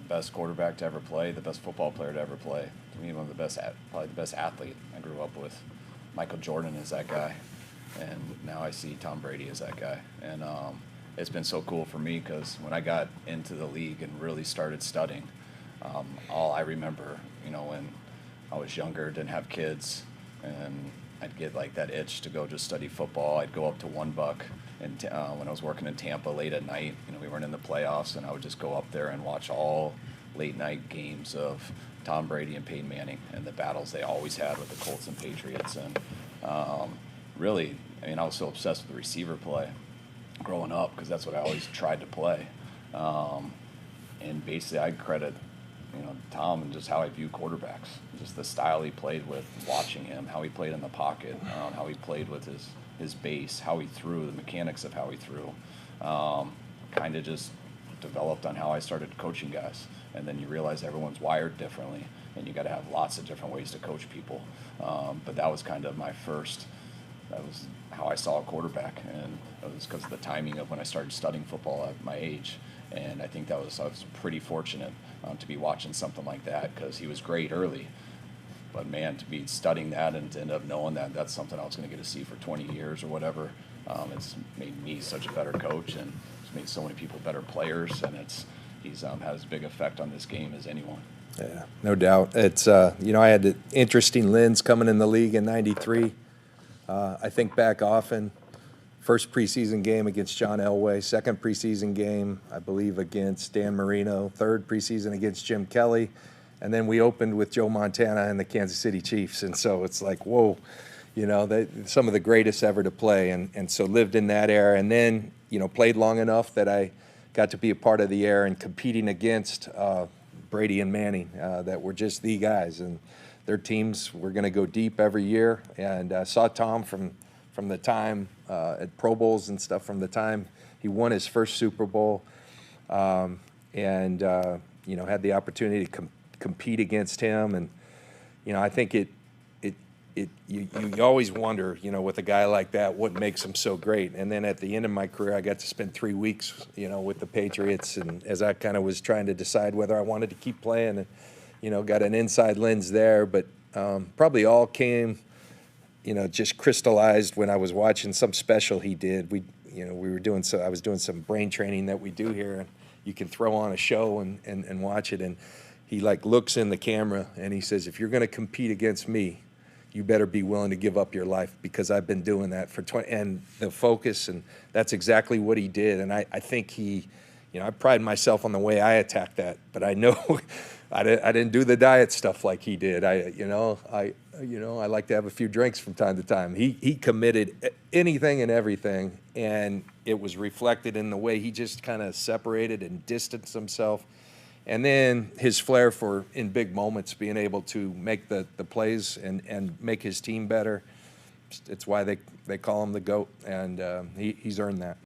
best quarterback to ever play, the best football player to ever play. To me, one of the best, probably the best athlete I grew up with. Michael Jordan is that guy, and now I see Tom Brady as that guy. And it's been so cool for me because when I got into the league and really started studying, all I remember, when I was younger, didn't have kids, and I'd get like that itch to go just study football. I'd go up to $1, and when I was working in Tampa late at night, we weren't in the playoffs, and I would just go up there and watch all late night games of Tom Brady and Peyton Manning and the battles they always had with the Colts and Patriots. And really, I was so obsessed with the receiver play growing up because that's what I always tried to play. And basically, I credit Tom and just how I view quarterbacks, just the style he played with, watching him, how he played in the pocket, how he played with his base, how he threw, the mechanics of how he threw, kind of just developed on how I started coaching guys. And then you realize everyone's wired differently, and you got to have lots of different ways to coach people. But that was kind of that was how I saw a quarterback, and it was because of the timing of when I started studying football at my age. And I think I was pretty fortunate to be watching something like that because he was great early. But man, to be studying that and to end up knowing that that's something I was going to get to see for 20 years or whatever, it's made me such a better coach, and it's made so many people better players, and he's had as big effect on this game as anyone. Yeah, no doubt. It's I had the interesting lens coming in the league in '93. I think back often. First preseason game against John Elway, second preseason game, I believe, against Dan Marino, third preseason against Jim Kelly, and then we opened with Joe Montana and the Kansas City Chiefs. And so it's like, whoa, some of the greatest ever to play. And so lived in that era, and then, played long enough that I got to be a part of the era and competing against Brady and Manning that were just the guys. And their teams were going to go deep every year. And I saw Tom from the time at Pro Bowls and stuff, from the time he won his first Super Bowl, and had the opportunity to compete against him. And I think you always wonder, with a guy like that, what makes him so great. And then at the end of my career, I got to spend 3 weeks, with the Patriots, and as I kind of was trying to decide whether I wanted to keep playing, and got an inside lens there. But probably all came, just crystallized when I was watching some special he did. I was doing some brain training that we do here, and you can throw on a show and watch it. And he looks in the camera and he says, "If you're going to compete against me, you better be willing to give up your life, because I've been doing that for 20." And the focus, and that's exactly what he did. And I think I pride myself on the way I attacked that, but I know I didn't do the diet stuff like he did. I like to have a few drinks from time to time. He committed anything and everything, and it was reflected in the way he just kind of separated and distanced himself. And then his flair for, in big moments, being able to make the plays and make his team better. It's why they call him the GOAT, and he's earned that.